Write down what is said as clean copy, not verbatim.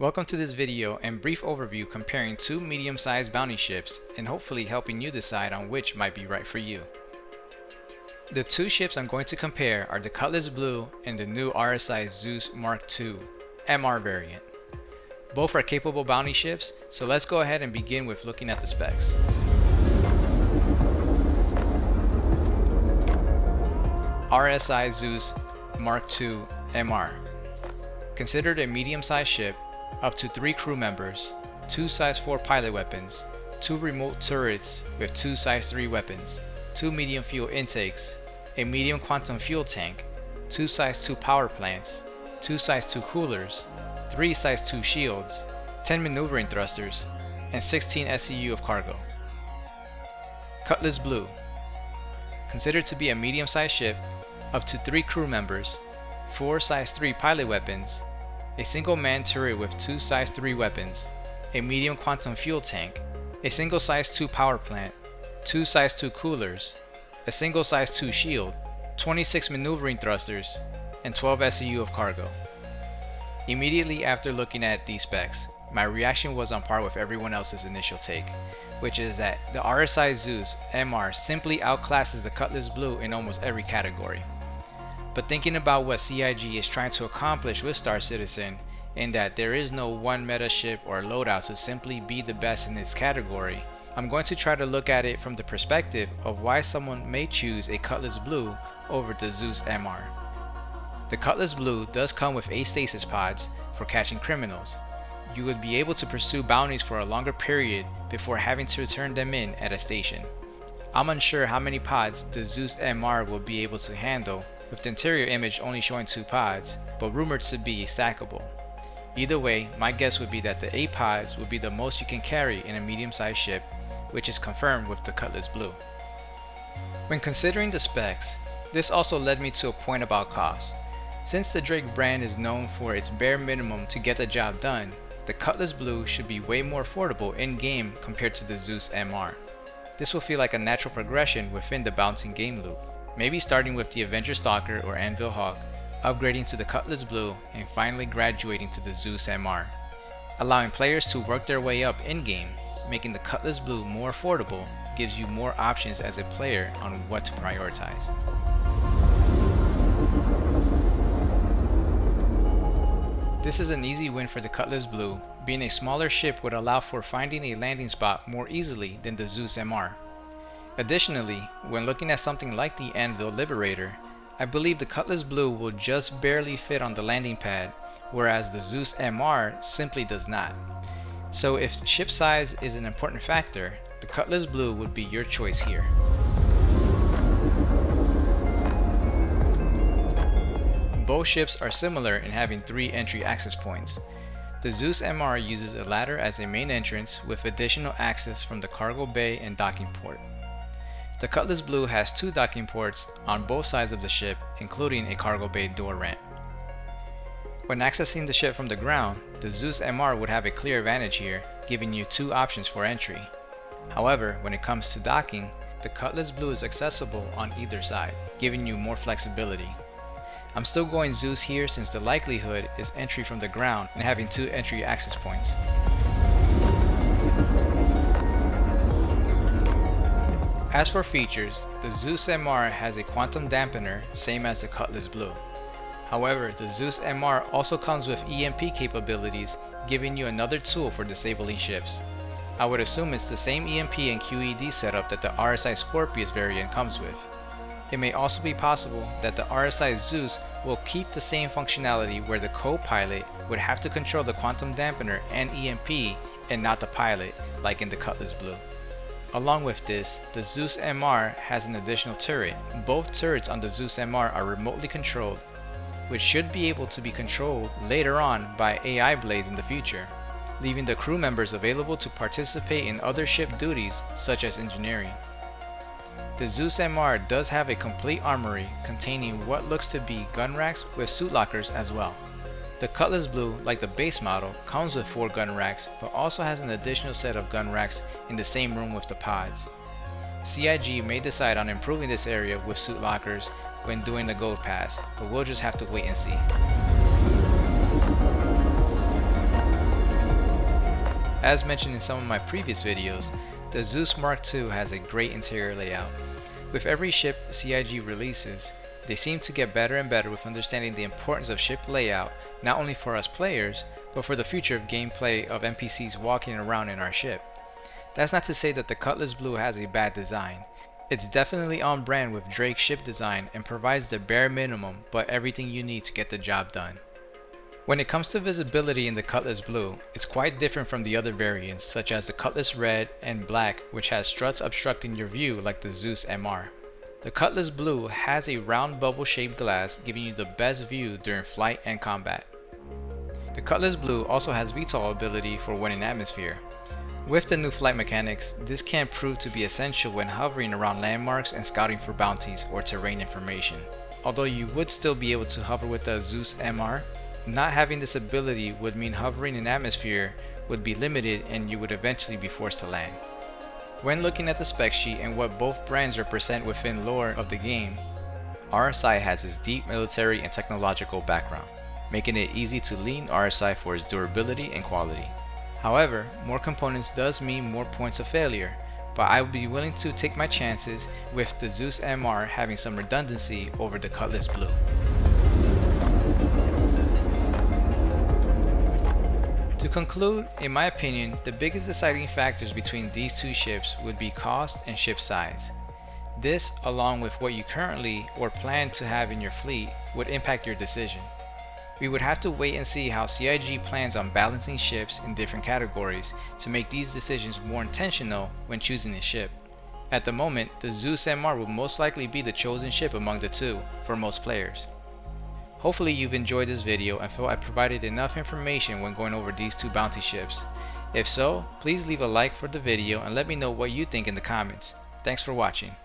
Welcome to this video and brief overview comparing two medium-sized bounty ships and hopefully helping you decide on which might be right for you. The two ships I'm going to compare are the Cutlass Blue and the new RSI Zeus MKII MR variant. Both are capable bounty ships, so let's go ahead and begin with looking at the specs. RSI Zeus MKII MR. Considered a medium-sized ship, up to 3 crew members, 2 size 4 pilot weapons, 2 remote turrets with 2 size 3 weapons, 2 medium fuel intakes, a medium quantum fuel tank, 2 size 2 power plants, 2 size 2 coolers, 3 size 2 shields, 10 maneuvering thrusters, and 16 SCU of cargo. Cutlass Blue. Considered to be a medium-sized ship, up to 3 crew members, 4 size 3 pilot weapons, a single man turret with 2 size 3 weapons, a medium quantum fuel tank, a single size 2 power plant, 2 size 2 coolers, a single size 2 shield, 26 maneuvering thrusters, and 12 SCU of cargo. Immediately after looking at these specs, my reaction was on par with everyone else's initial take, which is that the RSI Zeus MR simply outclasses the Cutlass Blue in almost every category. But thinking about what CIG is trying to accomplish with Star Citizen, in that there is no one meta ship or loadout to simply be the best in its category, I'm going to try to look at it from the perspective of why someone may choose a Cutlass Blue over the Zeus MR. The Cutlass Blue does come with 8 stasis pods for catching criminals. You would be able to pursue bounties for a longer period before having to return them in at a station. I'm unsure how many pods the Zeus MR will be able to handle, with the interior image only showing 2 pods, but rumored to be stackable. Either way, my guess would be that the 8 pods would be the most you can carry in a medium-sized ship, which is confirmed with the Cutlass Blue. When considering the specs, this also led me to a point about cost. Since the Drake brand is known for its bare minimum to get the job done, the Cutlass Blue should be way more affordable in-game compared to the Zeus MR. This will feel like a natural progression within the bouncing game loop. Maybe starting with the Avenger Stalker or Anvil Hawk, upgrading to the Cutlass Blue, and finally graduating to the Zeus MR. Allowing players to work their way up in-game, making the Cutlass Blue more affordable, gives you more options as a player on what to prioritize. This is an easy win for the Cutlass Blue. Being a smaller ship would allow for finding a landing spot more easily than the Zeus MR. Additionally, when looking at something like the Anvil Liberator, I believe the Cutlass Blue will just barely fit on the landing pad, whereas the Zeus MR simply does not. So if ship size is an important factor, the Cutlass Blue would be your choice here. Both ships are similar in having 3 entry access points. The Zeus MR uses a ladder as a main entrance with additional access from the cargo bay and docking port. The Cutlass Blue has 2 docking ports on both sides of the ship, including a cargo bay door ramp. When accessing the ship from the ground, the Zeus MR would have a clear advantage here, giving you 2 options for entry. However, when it comes to docking, the Cutlass Blue is accessible on either side, giving you more flexibility. I'm still going Zeus here since the likelihood is entry from the ground and having 2 entry access points. As for features, the Zeus MR has a quantum dampener, same as the Cutlass Blue. However, the Zeus MR also comes with EMP capabilities, giving you another tool for disabling ships. I would assume it's the same EMP and QED setup that the RSI Scorpius variant comes with. It may also be possible that the RSI Zeus will keep the same functionality where the co-pilot would have to control the quantum dampener and EMP and not the pilot, like in the Cutlass Blue. Along with this, the Zeus MR has an additional turret. Both turrets on the Zeus MR are remotely controlled, which should be able to be controlled later on by AI blades in the future, leaving the crew members available to participate in other ship duties such as engineering. The Zeus MR does have a complete armory containing what looks to be gun racks with suit lockers as well. The Cutlass Blue, like the base model, comes with 4 gun racks, but also has an additional set of gun racks in the same room with the pods. CIG may decide on improving this area with suit lockers when doing the gold pass, but we'll just have to wait and see. As mentioned in some of my previous videos, the Zeus MKII has a great interior layout. With every ship CIG releases, they seem to get better and better with understanding the importance of ship layout, not only for us players, but for the future of gameplay of NPCs walking around in our ship. That's not to say that the Cutlass Blue has a bad design. It's definitely on brand with Drake's ship design and provides the bare minimum but everything you need to get the job done. When it comes to visibility in the Cutlass Blue, it's quite different from the other variants such as the Cutlass Red and Black, which has struts obstructing your view like the Zeus MR. The Cutlass Blue has a round bubble shaped glass giving you the best view during flight and combat. The Cutlass Blue also has VTOL ability for when in atmosphere. With the new flight mechanics, this can prove to be essential when hovering around landmarks and scouting for bounties or terrain information. Although you would still be able to hover with the Zeus MR, not having this ability would mean hovering in atmosphere would be limited and you would eventually be forced to land. When looking at the spec sheet and what both brands represent within lore of the game, RSI has its deep military and technological background, making it easy to lean RSI for its durability and quality. However, more components does mean more points of failure, but I would be willing to take my chances with the Zeus MR having some redundancy over the Cutlass Blue. To conclude, in my opinion, the biggest deciding factors between these two ships would be cost and ship size. This, along with what you currently or plan to have in your fleet, would impact your decision. We would have to wait and see how CIG plans on balancing ships in different categories to make these decisions more intentional when choosing a ship. At the moment, the Zeus MR will most likely be the chosen ship among the two for most players. Hopefully you've enjoyed this video and felt I provided enough information when going over these two bounty ships. If so, please leave a like for the video and let me know what you think in the comments. Thanks for watching.